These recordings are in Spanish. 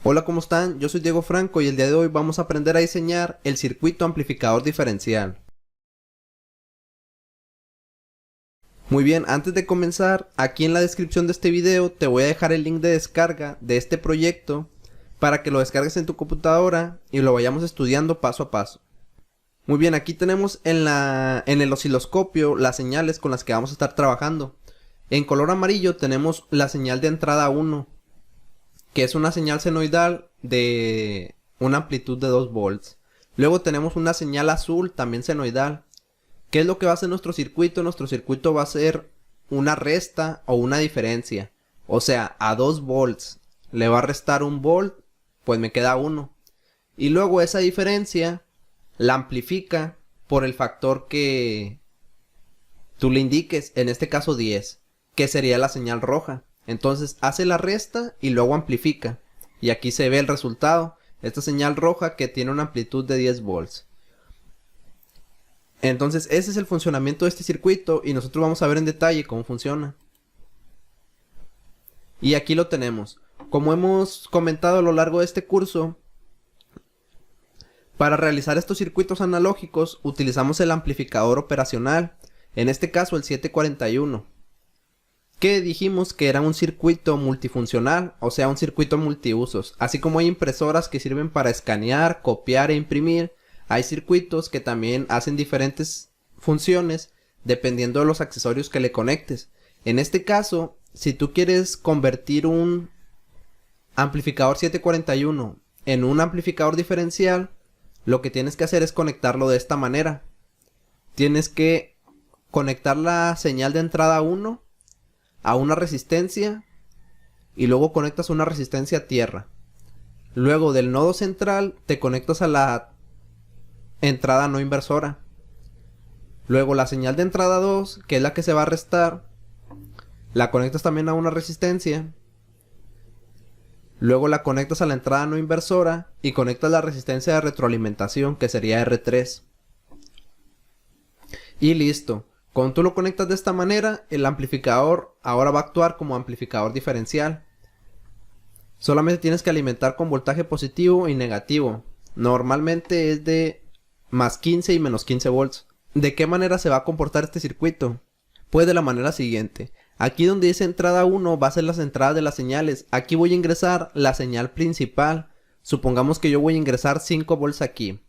Hola, ¿cómo están? Yo soy Diego Franco y el día de hoy vamos a aprender a diseñar el circuito amplificador diferencial. Muy bien, antes de comenzar, aquí en la descripción de este video te voy a dejar el link de descarga de este proyecto para que lo descargues en tu computadora y lo vayamos estudiando paso a paso. Muy bien, aquí tenemos en el osciloscopio las señales con las que vamos a estar trabajando. En color amarillo tenemos la señal de entrada 1, que es una señal senoidal de una amplitud de 2 volts. Luego tenemos una señal azul, también senoidal. ¿Qué es lo que va a hacer nuestro circuito? Nuestro circuito va a ser una resta o una diferencia. O sea, a 2 volts le va a restar 1 volt, pues me queda 1. Y luego esa diferencia la amplifica por el factor que tú le indiques, en este caso 10, que sería la señal roja. Entonces hace la resta y luego amplifica. Y aquí se ve el resultado. Esta señal roja que tiene una amplitud de 10 volts. Entonces ese es el funcionamiento de este circuito y nosotros vamos a ver en detalle cómo funciona. Y aquí lo tenemos. Como hemos comentado a lo largo de este curso, para realizar estos circuitos analógicos utilizamos el amplificador operacional. En este caso el 741. Que dijimos que era un circuito multifuncional, o sea, un circuito multiusos. Así como hay impresoras que sirven para escanear, copiar e imprimir, hay circuitos que también hacen diferentes funciones dependiendo de los accesorios que le conectes. En este caso, si tú quieres convertir un amplificador 741 en un amplificador diferencial, lo que tienes que hacer es conectarlo de esta manera. Tienes que conectar la señal de entrada 1 a una resistencia y luego conectas una resistencia a tierra. Luego del nodo central te conectas a la entrada no inversora. Luego la señal de entrada 2, que es la que se va a restar, la conectas también a una resistencia. Luego la conectas a la entrada no inversora y conectas la resistencia de retroalimentación, que sería R3. Y listo. Cuando tú lo conectas de esta manera, el amplificador ahora va a actuar como amplificador diferencial. Solamente tienes que alimentar con voltaje positivo y negativo. Normalmente es de más 15 y menos 15 volts. ¿De qué manera se va a comportar este circuito? Pues de la manera siguiente. Aquí donde dice entrada 1 va a ser las entradas de las señales. Aquí voy a ingresar la señal principal. Supongamos que yo voy a ingresar 5 volts aquí.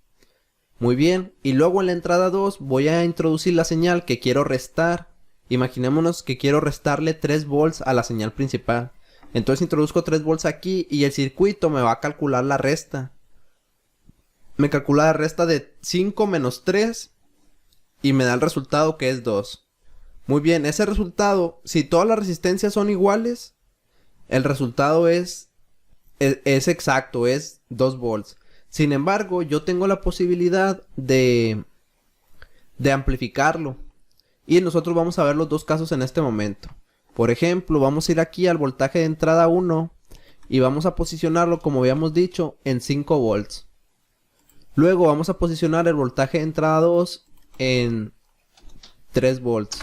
Muy bien, y luego en la entrada 2 voy a introducir la señal que quiero restar. Imaginémonos que quiero restarle 3 volts a la señal principal. Entonces introduzco 3 volts aquí y el circuito me va a calcular la resta. Me calcula la resta de 5 menos 3 y me da el resultado que es 2. Muy bien, ese resultado, si todas las resistencias son iguales, el resultado es exacto, es 2 volts. Sin embargo, yo tengo la posibilidad de amplificarlo. Y nosotros vamos a ver los dos casos en este momento. Por ejemplo, vamos a ir aquí al voltaje de entrada 1 y vamos a posicionarlo, como habíamos dicho, en 5 volts. Luego vamos a posicionar el voltaje de entrada 2 en 3 volts.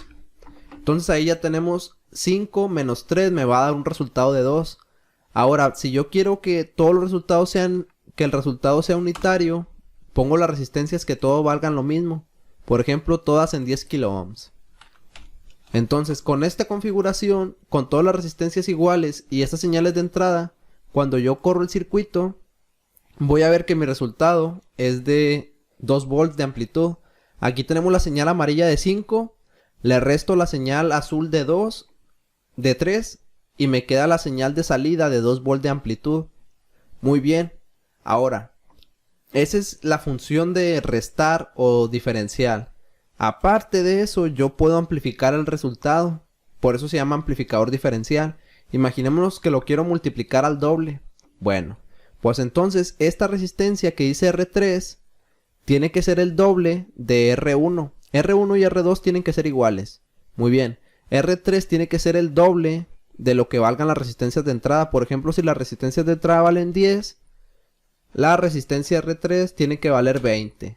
Entonces ahí ya tenemos 5 menos 3 me va a dar un resultado de 2. Ahora, si yo quiero que todos los resultados sean, que el resultado sea unitario, pongo las resistencias que todos valgan lo mismo. Por ejemplo, todas en 10 kilo ohms. Entonces, con esta configuración, con todas las resistencias iguales y estas señales de entrada, cuando yo corro el circuito, voy a ver que mi resultado es de 2 volts de amplitud. Aquí tenemos la señal amarilla de 5, le resto la señal azul de 2, de 3, y me queda la señal de salida de 2 volts de amplitud. Muy bien. Ahora, esa es la función de restar o diferencial. Aparte de eso, yo puedo amplificar el resultado. Por eso se llama amplificador diferencial. Imaginémonos que lo quiero multiplicar al doble. Bueno, pues entonces esta resistencia que dice R3 tiene que ser el doble de R1. R1 y R2 tienen que ser iguales. Muy bien. R3 tiene que ser el doble de lo que valgan las resistencias de entrada. Por ejemplo, si las resistencias de entrada valen 10, la resistencia R3 tiene que valer 20.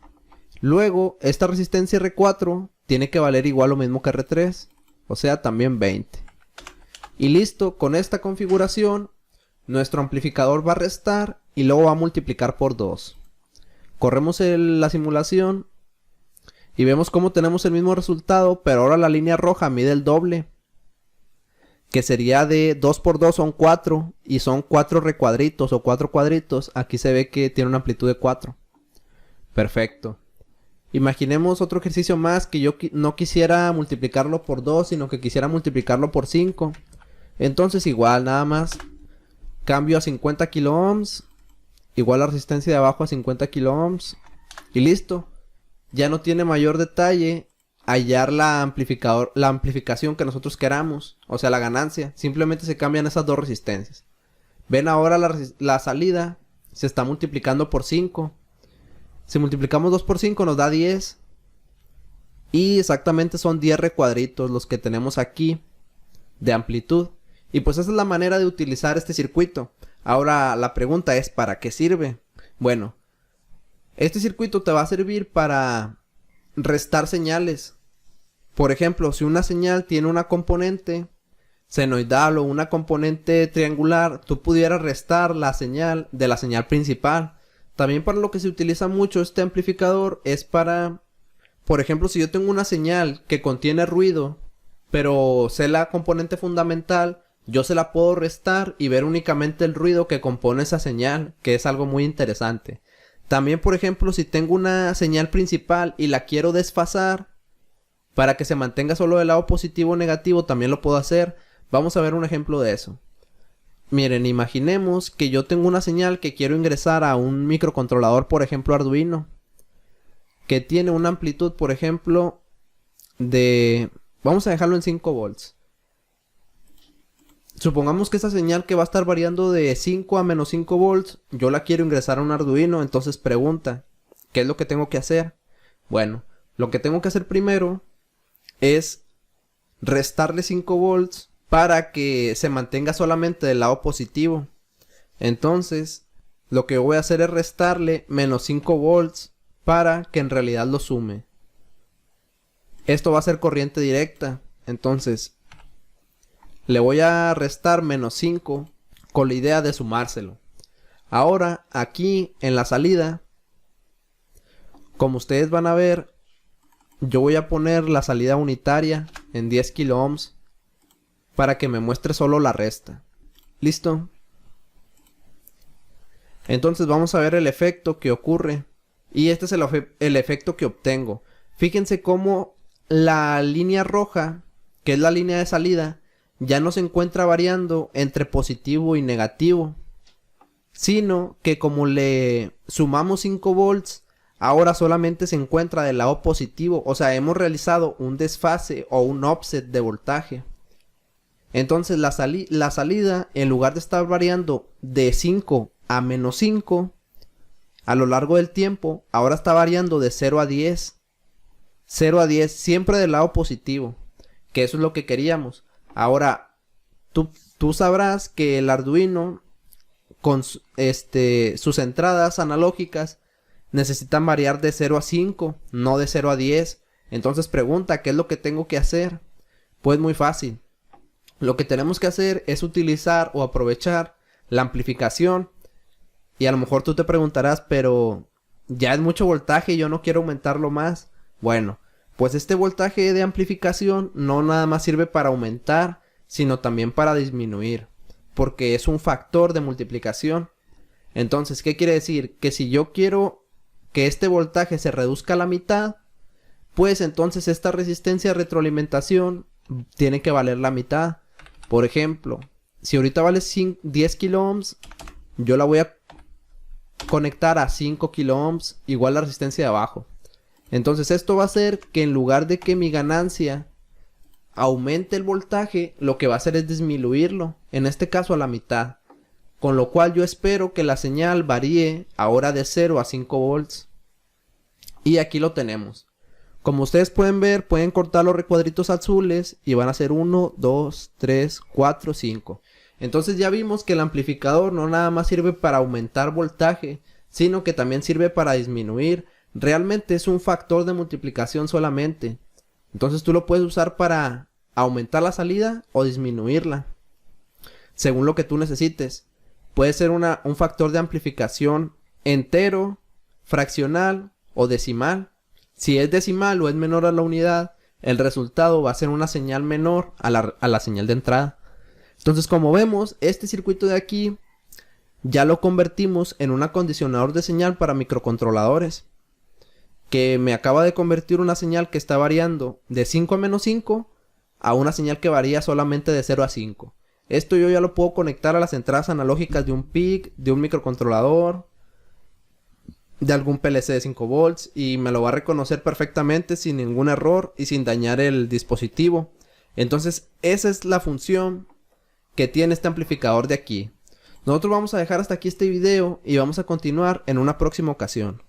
Luego, esta resistencia R4 tiene que valer igual lo mismo que R3, o sea, también 20. Y listo, con esta configuración Nuestro amplificador va a restar y luego va a multiplicar por 2. Corremos la simulación y vemos cómo tenemos el mismo resultado, pero ahora la línea roja mide el doble, que sería de 2 por 2 son 4, y son 4 recuadritos o 4 cuadritos. Aquí se ve que tiene una amplitud de 4. Perfecto. Imaginemos otro ejercicio más que yo no quisiera multiplicarlo por 2, sino que quisiera multiplicarlo por 5. Entonces igual, nada más cambio a 50 kilo ohms, igual la resistencia de abajo a 50 kilo ohms, y listo. Ya no tiene mayor detalle hallar la amplificación que nosotros queramos, o sea la ganancia. Simplemente se cambian esas dos resistencias. Ven, ahora la salida se está multiplicando por 5. Si multiplicamos 2 por 5 nos da 10. Y exactamente son 10 recuadritos los que tenemos aquí de amplitud. Y pues esa es la manera de utilizar este circuito. Ahora la pregunta es, ¿para qué sirve? Bueno, este circuito te va a servir para restar señales. Por ejemplo, si una señal tiene una componente senoidal o una componente triangular, tú pudieras restar la señal de la señal principal. También para lo que se utiliza mucho este amplificador es para, por ejemplo, si yo tengo una señal que contiene ruido, pero sé la componente fundamental, yo se la puedo restar y ver únicamente el ruido que compone esa señal, que es algo muy interesante. También, por ejemplo, si tengo una señal principal y la quiero desfasar para que se mantenga solo del lado positivo o negativo, también lo puedo hacer. Vamos a ver un ejemplo de eso. Miren, imaginemos que yo tengo una señal que quiero ingresar a un microcontrolador, por ejemplo Arduino, que tiene una amplitud, por ejemplo, de... vamos a dejarlo en 5 volts. Supongamos que esa señal que va a estar variando de 5 a menos 5 volts, yo la quiero ingresar a un Arduino. Entonces pregunta, ¿qué es lo que tengo que hacer? Bueno, lo que tengo que hacer primero es restarle 5 volts para que se mantenga solamente del lado positivo. Entonces, lo que voy a hacer es restarle menos 5 volts para que en realidad lo sume. Esto va a ser corriente directa. Entonces, le voy a restar menos 5 con la idea de sumárselo. Ahora, aquí en la salida, como ustedes van a ver, yo voy a poner la salida unitaria en 10 kilo ohms para que me muestre solo la resta. ¿Listo? Entonces vamos a ver el efecto que ocurre. Y este es el efecto que obtengo. Fíjense cómo la línea roja, que es la línea de salida, ya no se encuentra variando entre positivo y negativo, sino que como le sumamos 5 volts, ahora solamente se encuentra del lado positivo. O sea, hemos realizado un desfase o un offset de voltaje. Entonces la salida, en lugar de estar variando de 5 a menos 5 a lo largo del tiempo, ahora está variando de 0 a 10. 0 a 10, siempre del lado positivo, que eso es lo que queríamos. Ahora, tú sabrás que el Arduino con sus entradas analógicas necesitan variar de 0 a 5, no de 0 a 10. Entonces pregunta, ¿qué es lo que tengo que hacer? Pues muy fácil. Lo que tenemos que hacer es utilizar o aprovechar la amplificación. Y a lo mejor tú te preguntarás, pero ya es mucho voltaje y yo no quiero aumentarlo más. Bueno, pues este voltaje de amplificación no nada más sirve para aumentar, sino también para disminuir, porque es un factor de multiplicación. Entonces, ¿qué quiere decir? Que si yo quiero que este voltaje se reduzca a la mitad, pues entonces esta resistencia de retroalimentación tiene que valer la mitad. Por ejemplo, si ahorita vale 10 kilo ohms, yo la voy a conectar a 5 kilo ohms, igual la resistencia de abajo. Entonces esto va a hacer que en lugar de que mi ganancia aumente el voltaje, lo que va a hacer es disminuirlo, en este caso a la mitad. Con lo cual yo espero que la señal varíe ahora de 0 a 5 volts. Y aquí lo tenemos. Como ustedes pueden ver, pueden cortar los recuadritos azules y van a ser 1, 2, 3, 4, 5. Entonces ya vimos que el amplificador no nada más sirve para aumentar voltaje, sino que también sirve para disminuir. Realmente es un factor de multiplicación solamente. Entonces tú lo puedes usar para aumentar la salida o disminuirla, según lo que tú necesites. Puede ser un factor de amplificación entero, fraccional o decimal. Si es decimal o es menor a la unidad, el resultado va a ser una señal menor a la señal de entrada. Entonces, como vemos, este circuito de aquí ya lo convertimos en un acondicionador de señal para microcontroladores, que me acaba de convertir una señal que está variando de 5 a menos 5 a una señal que varía solamente de 0 a 5. Esto yo ya lo puedo conectar a las entradas analógicas de un PIC, de un microcontrolador, de algún PLC de 5 volts, y me lo va a reconocer perfectamente sin ningún error y sin dañar el dispositivo. Entonces esa es la función que tiene este amplificador de aquí. Nosotros vamos a dejar hasta aquí este video y vamos a continuar en una próxima ocasión.